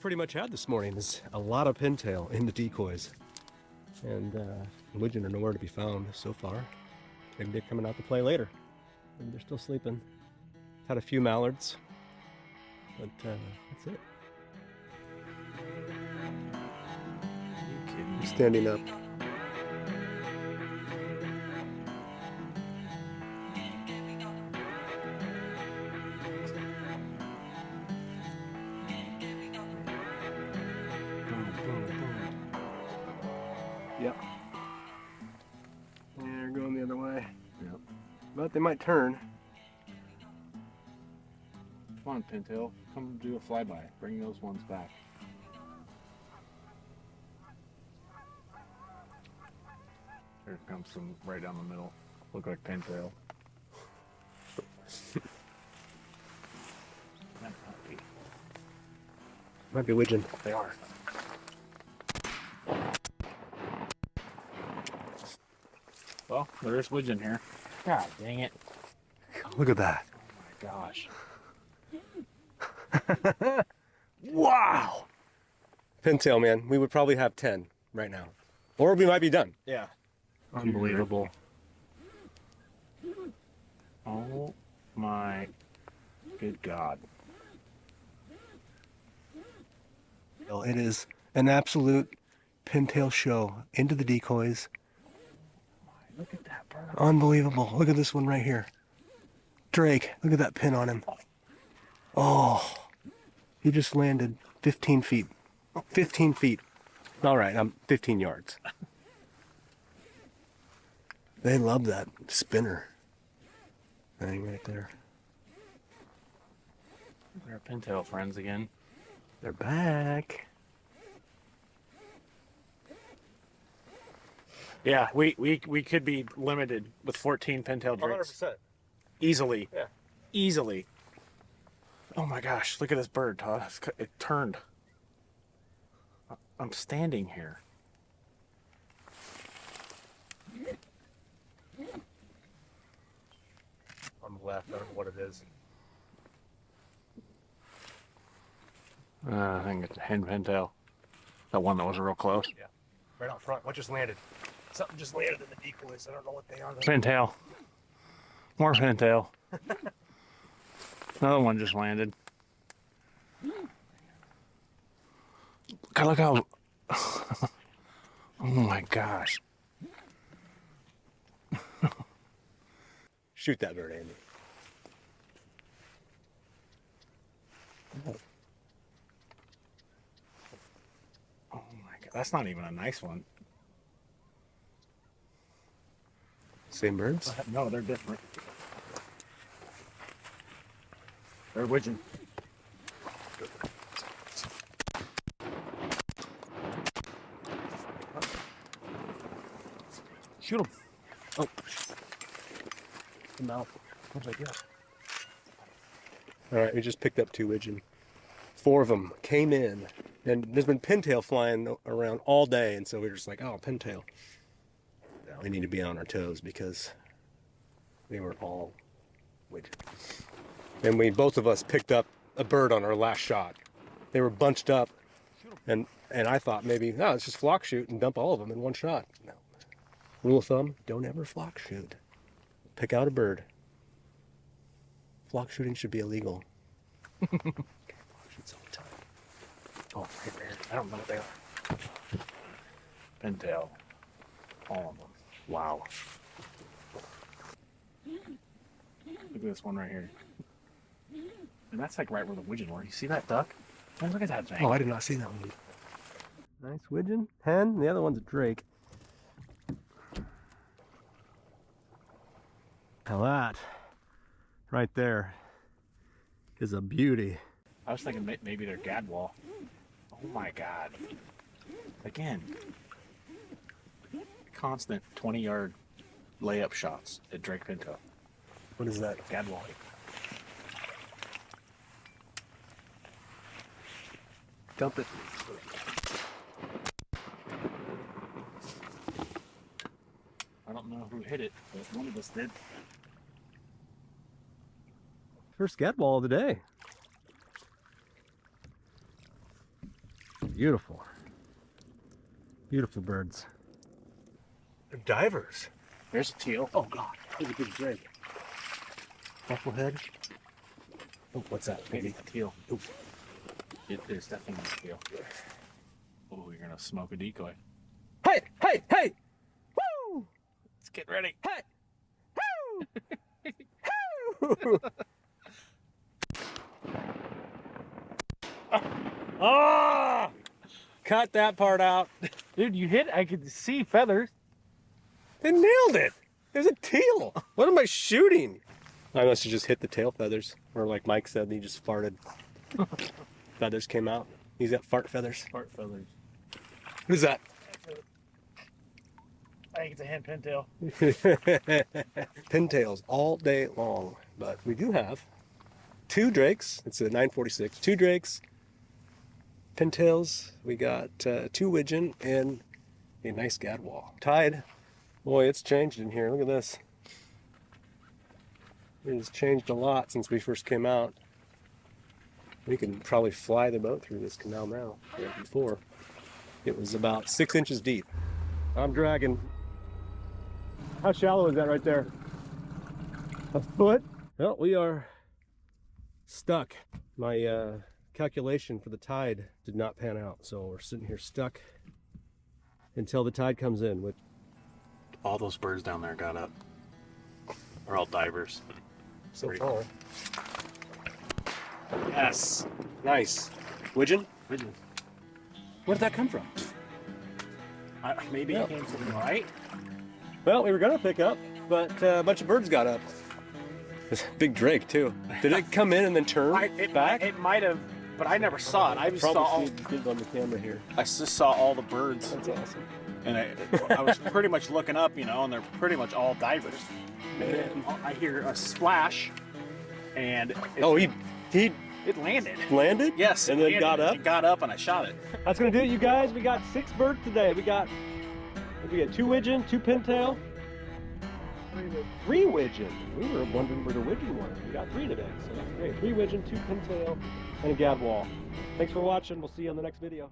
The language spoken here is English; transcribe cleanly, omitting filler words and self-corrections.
pretty much had this morning is a lot of pintail in the decoys. And widgeon are nowhere to be found so far. Maybe they're coming out to play later. Maybe they're still sleeping. Had a few mallards, but that's it. He's standing up. Yep. They're going the other way. Yep. But they might turn. Come on, Pintail. Come do a flyby. Bring those ones back. Here comes some right down the middle. Look like Pintail. That Might be widgeon. They are. Well, there is widgeon here. God dang it. Look at that. Oh my gosh. Wow! Pintail, man. We would probably have 10 right now. Or we might be done. Yeah. Unbelievable. Oh my good God. It is an absolute pintail show. Into the decoys. Look at that bird. Unbelievable. Look at this one right here. Drake. Look at that pin on him. Oh. He just landed 15 feet. 15 feet. All right, I'm 15 yards. They love that spinner thing right there. They're Pintail friends again. They're back. Yeah, we could be limited with 14 Pintail drakes. 100%. Easily. Yeah. Easily. Oh my gosh, look at this bird, Todd. It turned. I'm standing here. On the left, I don't know what it is. I think it's a hen Pintail. That one that was real close. Yeah. Right out front. What just landed? Something just landed in the decoys. I don't know what they are. Pintail. More Pintail. Another one just landed. God, look how... Oh my gosh. Shoot that bird, Andy. Oh my God. That's not even a nice one. Same birds? No, they're different. They're widgeon. Shoot them. Oh. The mouth. What did I get? All right, we just picked up 2 widgeon. 4 of them came in, and there's been pintail flying around all day, and so we were just like, oh, pintail. Now we need to be on our toes because they were all widgeon. And both of us picked up a bird on our last shot. They were bunched up, and I thought maybe, no, let's just flock shoot and dump all of them in one shot. No. Rule of thumb, don't ever flock shoot. Pick out a bird. Flock shooting should be illegal. Flock shoots all the time. Oh, right there. I don't know what they are. Pintail. All of them. Wow. Look at this one right here. And that's like right where the widgeon were. You see that duck? Oh, look at that thing. Oh, I did not see that one. Nice widgeon. Hen. The other one's a drake. Now that right there is a beauty. I was thinking maybe they're gadwall. Oh my God. Again. Constant 20-yard layup shots at Drake Pintail. What is that? Gadwall. Dump it. I don't know who hit it, but one of us did. First gadwall of the day. beautiful. Beautiful birds. They're divers. There's a teal. Oh God, there's a big drake. Bufflehead. Oh, what's that? Maybe a teal. Ooh. There's definitely a teal. Oh, you're gonna smoke a decoy. Hey, hey, hey! Woo! Let's get ready. Hey! Woo! Ah! Cut that part out. Dude, you hit. I could see feathers. They nailed it. There's a teal. What am I shooting? I must have just hit the tail feathers, or like Mike said, he just farted. Feathers came out. He's got fart feathers. Fart feathers. What is that? I think it's a hen pintail. Pintails all day long, but we do have 2 drakes. It's a 946. 2 drakes, pintails. We got 2 wigeon and a nice gadwall. Tide. Boy, it's changed in here. Look at this. It has changed a lot since we first came out. We can probably fly the boat through this canal now. Before, it was about 6 inches deep. I'm dragging. How shallow is that right there? A foot? Well, we are stuck. My calculation for the tide did not pan out, so we're sitting here stuck until the tide comes in. Which All those birds down there got up. They're all divers. so Pretty far. Yes. Nice. Wigeon? Pigeons. Where did that come from? Maybe it came from the right. Well, we were gonna pick up, but a bunch of birds got up. This big drake too. Did it come in and then turn back? It might have, but I never saw it. I just saw all. Probably did on the camera here. I just saw all the birds, That's awesome. and I was pretty much looking up, you know, and they're pretty much all divers. And then I hear a splash, and it landed. Landed? Yes, And it then landed. got up? It got up, and I shot it. That's gonna do it, you guys. We got 6 birds today. We got 2 wigeon, 2 pintail, 3 wigeon. We were wondering where the wigeon was. We got 3 today, so that's great. 3 wigeon, 2 pintail, and a gadwall. Thanks for watching. We'll see you on the next video.